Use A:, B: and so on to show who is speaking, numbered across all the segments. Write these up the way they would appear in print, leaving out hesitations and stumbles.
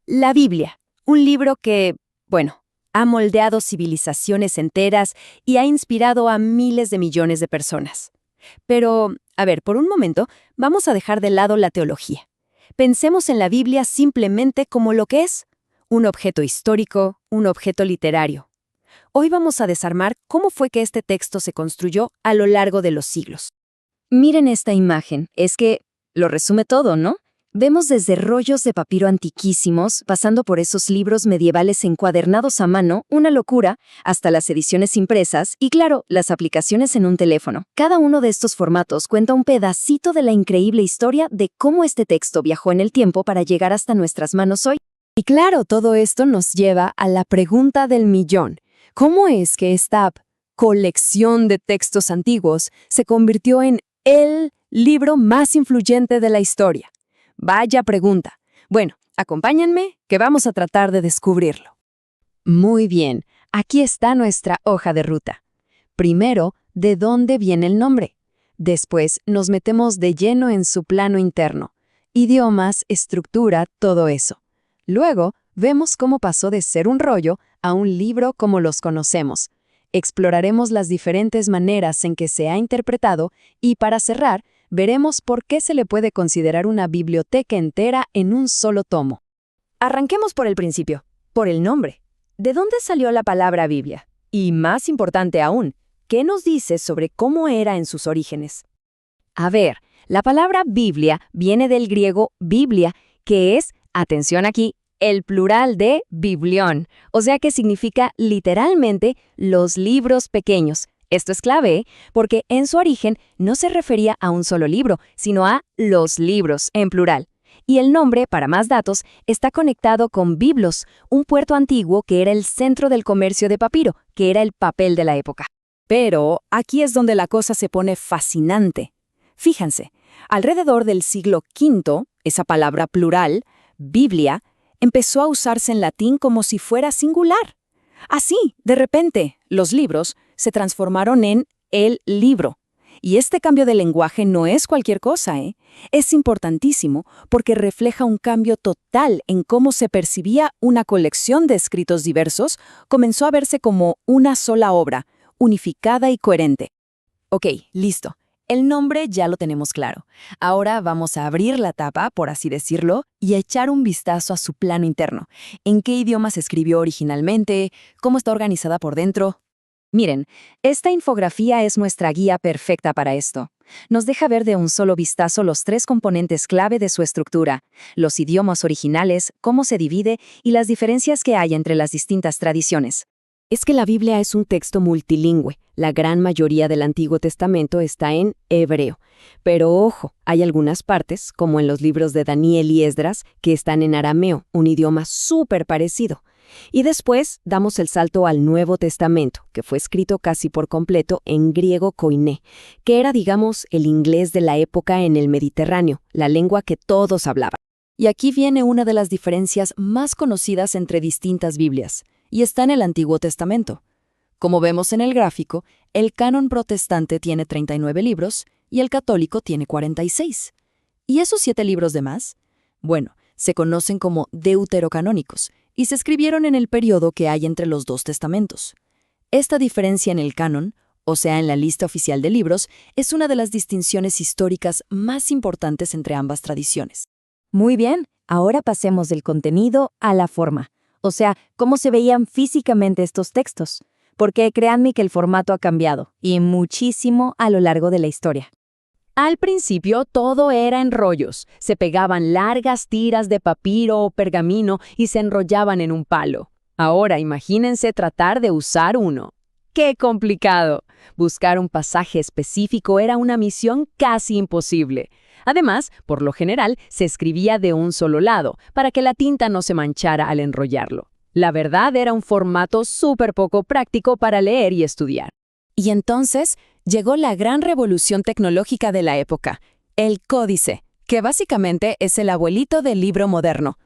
A: La Biblia, un libro que, bueno, ha moldeado civilizaciones enteras y ha inspirado a miles de millones de personas. Pero, a ver, por un momento, vamos a dejar de lado la teología. Pensemos en la Biblia simplemente como lo que es, un objeto histórico, un objeto literario. Hoy vamos a desarmar cómo fue que este texto se construyó a lo largo de los siglos.
B: Miren esta imagen, es que lo resume todo, ¿no? Vemos desde rollos de papiro antiquísimos, pasando por esos libros medievales encuadernados a mano, una locura, hasta las ediciones impresas y, claro, las aplicaciones en un teléfono. Cada uno de estos formatos cuenta un pedacito de la increíble historia de cómo este texto viajó en el tiempo para llegar hasta nuestras manos hoy.
A: Y claro, todo esto nos lleva a la pregunta del millón. ¿Cómo es que esta colección de textos antiguos se convirtió en el libro más influyente de la historia? Vaya pregunta. Bueno, acompáñenme, que vamos a tratar de descubrirlo.
B: Muy bien, aquí está nuestra hoja de ruta. Primero, ¿de dónde viene el nombre? Después, nos metemos de lleno en su plano interno. Idiomas, estructura, todo eso. Luego, vemos cómo pasó de ser un rollo a un libro como los conocemos. Exploraremos las diferentes maneras en que se ha interpretado y, para cerrar, veremos por qué se le puede considerar una biblioteca entera en un solo tomo.
A: Arranquemos por el principio, por el nombre. ¿De dónde salió la palabra Biblia? Y más importante aún, ¿qué nos dice sobre cómo era en sus orígenes?
B: A ver, la palabra Biblia viene del griego biblia, que es, atención aquí, el plural de biblión, o sea que significa literalmente los libros pequeños. Esto es clave, porque en su origen no se refería a un solo libro, sino a los libros, en plural. Y el nombre, para más datos, está conectado con Biblos, un puerto antiguo que era el centro del comercio de papiro, que era el papel de la época.
A: Pero aquí es donde la cosa se pone fascinante. Fíjense, alrededor del siglo V, esa palabra plural, Biblia, empezó a usarse en latín como si fuera singular. Así, de repente, los libros se transformaron en el libro. Y este cambio de lenguaje no es cualquier cosa, ¿eh? Es importantísimo porque refleja un cambio total en cómo se percibía una colección de escritos diversos, comenzó a verse como una sola obra, unificada y coherente. Ok, listo. El nombre ya lo tenemos claro. Ahora vamos a abrir la tapa, por así decirlo, y a echar un vistazo a su plano interno. ¿En qué idioma se escribió originalmente? ¿Cómo está organizada por dentro?
B: Miren, esta infografía es nuestra guía perfecta para esto. Nos deja ver de un solo vistazo los 3 componentes clave de su estructura, los idiomas originales, cómo se divide y las diferencias que hay entre las distintas tradiciones.
A: Es que la Biblia es un texto multilingüe. La gran mayoría del Antiguo Testamento está en hebreo. Pero ojo, hay algunas partes, como en los libros de Daniel y Esdras, que están en arameo, un idioma súper parecido. Y después damos el salto al Nuevo Testamento, que fue escrito casi por completo en griego koiné, que era, digamos, el inglés de la época en el Mediterráneo, la lengua que todos hablaban. Y aquí viene una de las diferencias más conocidas entre distintas Biblias, y está en el Antiguo Testamento. Como vemos en el gráfico, el canon protestante tiene 39 libros y el católico tiene 46. ¿Y esos 7 libros de más? Bueno, se conocen como deuterocanónicos y se escribieron en el periodo que hay entre los 2 testamentos. Esta diferencia en el canon, o sea, en la lista oficial de libros, es una de las distinciones históricas más importantes entre ambas tradiciones.
B: Muy bien, ahora pasemos del contenido a la forma. O sea, cómo se veían físicamente estos textos. Porque créanme que el formato ha cambiado, y muchísimo a lo largo de la historia.
A: Al principio todo era en rollos. Se pegaban largas tiras de papiro o pergamino y se enrollaban en un palo. Ahora imagínense tratar de usar uno. ¡Qué complicado! Buscar un pasaje específico era una misión casi imposible. Además, por lo general, se escribía de un solo lado, para que la tinta no se manchara al enrollarlo. La verdad era un formato súper poco práctico para leer y estudiar. Y entonces llegó la gran revolución tecnológica de la época, el códice, que básicamente es el abuelito del libro moderno.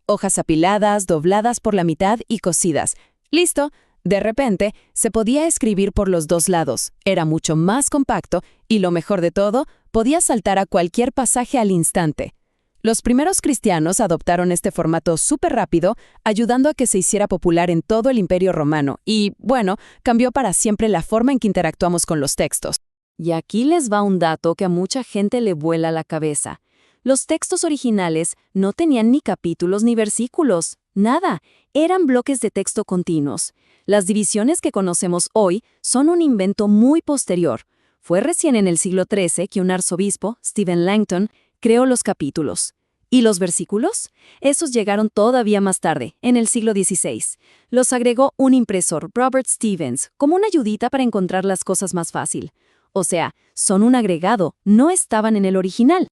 A: Hojas apiladas, dobladas por la mitad y cosidas. ¡Listo! De repente, se podía escribir por los 2 lados, era mucho más compacto y lo mejor de todo, podía saltar a cualquier pasaje al instante. Los primeros cristianos adoptaron este formato súper rápido, ayudando a que se hiciera popular en todo el Imperio Romano y, bueno, cambió para siempre la forma en que interactuamos con los textos.
B: Y aquí les va un dato que a mucha gente le vuela la cabeza. Los textos originales no tenían ni capítulos ni versículos, nada, eran bloques de texto continuos. Las divisiones que conocemos hoy son un invento muy posterior. Fue recién en el siglo XIII que un arzobispo, Stephen Langton, creó los capítulos. ¿Y los versículos? Esos llegaron todavía más tarde, en el siglo XVI. Los agregó un impresor, Robert Stevens, como una ayudita para encontrar las cosas más fácil. O sea, son un agregado, no estaban en el original.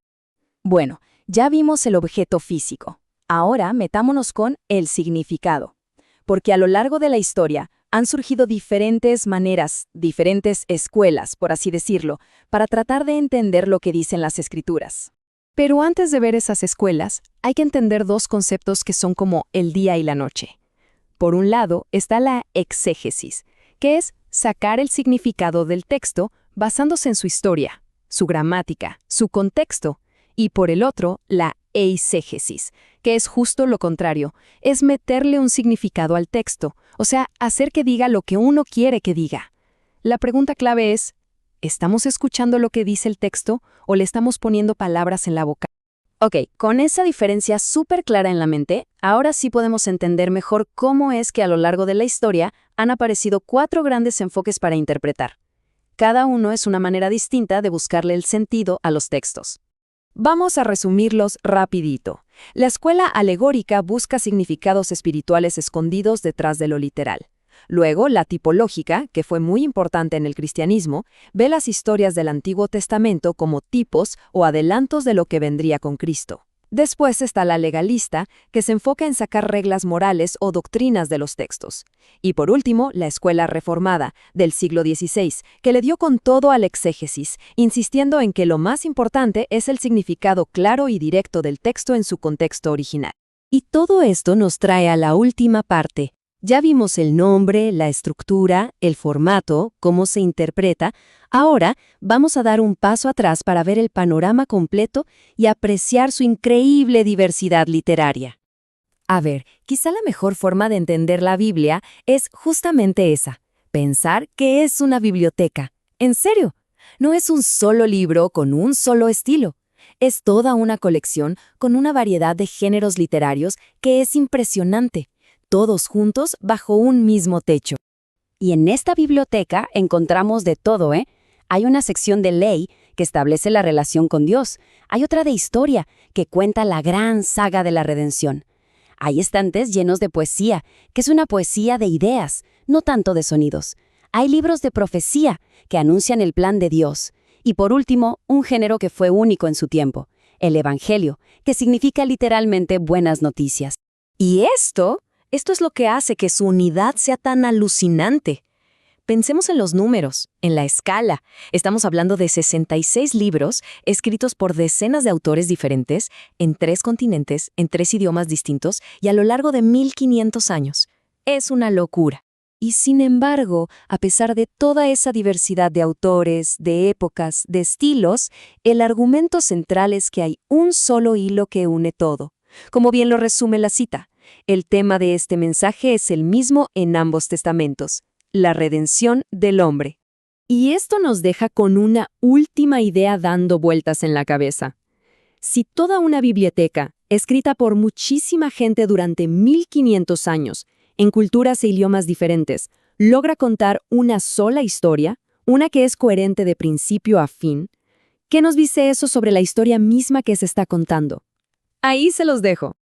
B: Bueno, ya vimos el objeto físico. Ahora metámonos con el significado. Porque a lo largo de la historia han surgido diferentes maneras, diferentes escuelas, por así decirlo, para tratar de entender lo que dicen las escrituras. Pero antes de ver esas escuelas, hay que entender dos conceptos que son como el día y la noche. Por un lado está la exégesis, que es sacar el significado del texto basándose en su historia, su gramática, su contexto, y por el otro, la eisegesis, que es justo lo contrario, es meterle un significado al texto, o sea, hacer que diga lo que uno quiere que diga. La pregunta clave es, ¿estamos escuchando lo que dice el texto o le estamos poniendo palabras en la boca? Ok, con esa diferencia súper clara en la mente, ahora sí podemos entender mejor cómo es que a lo largo de la historia han aparecido 4 grandes enfoques para interpretar. Cada uno es una manera distinta de buscarle el sentido a los textos. Vamos a resumirlos rapidito. La escuela alegórica busca significados espirituales escondidos detrás de lo literal. Luego, la tipológica, que fue muy importante en el cristianismo, ve las historias del Antiguo Testamento como tipos o adelantos de lo que vendría con Cristo. Después está la legalista, que se enfoca en sacar reglas morales o doctrinas de los textos. Y por último, la escuela reformada, del siglo XVI, que le dio con todo al exégesis, insistiendo en que lo más importante es el significado claro y directo del texto en su contexto original. Y todo esto nos trae a la última parte. Ya vimos el nombre, la estructura, el formato, cómo se interpreta. Ahora vamos a dar un paso atrás para ver el panorama completo y apreciar su increíble diversidad literaria. A ver, quizá la mejor forma de entender la Biblia es justamente esa, pensar que es una biblioteca. En serio, no es un solo libro con un solo estilo. Es toda una colección con una variedad de géneros literarios que es impresionante. Todos juntos bajo un mismo techo. Y en esta biblioteca encontramos de todo, ¿eh? Hay una sección de ley que establece la relación con Dios. Hay otra de historia que cuenta la gran saga de la redención. Hay estantes llenos de poesía, que es una poesía de ideas, no tanto de sonidos. Hay libros de profecía que anuncian el plan de Dios. Y por último, un género que fue único en su tiempo, el Evangelio, que significa literalmente buenas noticias. Y esto es lo que hace que su unidad sea tan alucinante. Pensemos en los números, en la escala. Estamos hablando de 66 libros escritos por decenas de autores diferentes, en 3 continentes, en 3 idiomas distintos y a lo largo de 1500 años. Es una locura. Y sin embargo, a pesar de toda esa diversidad de autores, de épocas, de estilos, el argumento central es que hay un solo hilo que une todo. Como bien lo resume la cita, el tema de este mensaje es el mismo en ambos testamentos, la redención del hombre. Y esto nos deja con una última idea dando vueltas en la cabeza. Si toda una biblioteca, escrita por muchísima gente durante 1500 años, en culturas e idiomas diferentes, logra contar una sola historia, una que es coherente de principio a fin, ¿qué nos dice eso sobre la historia misma que se está contando? Ahí se los dejo.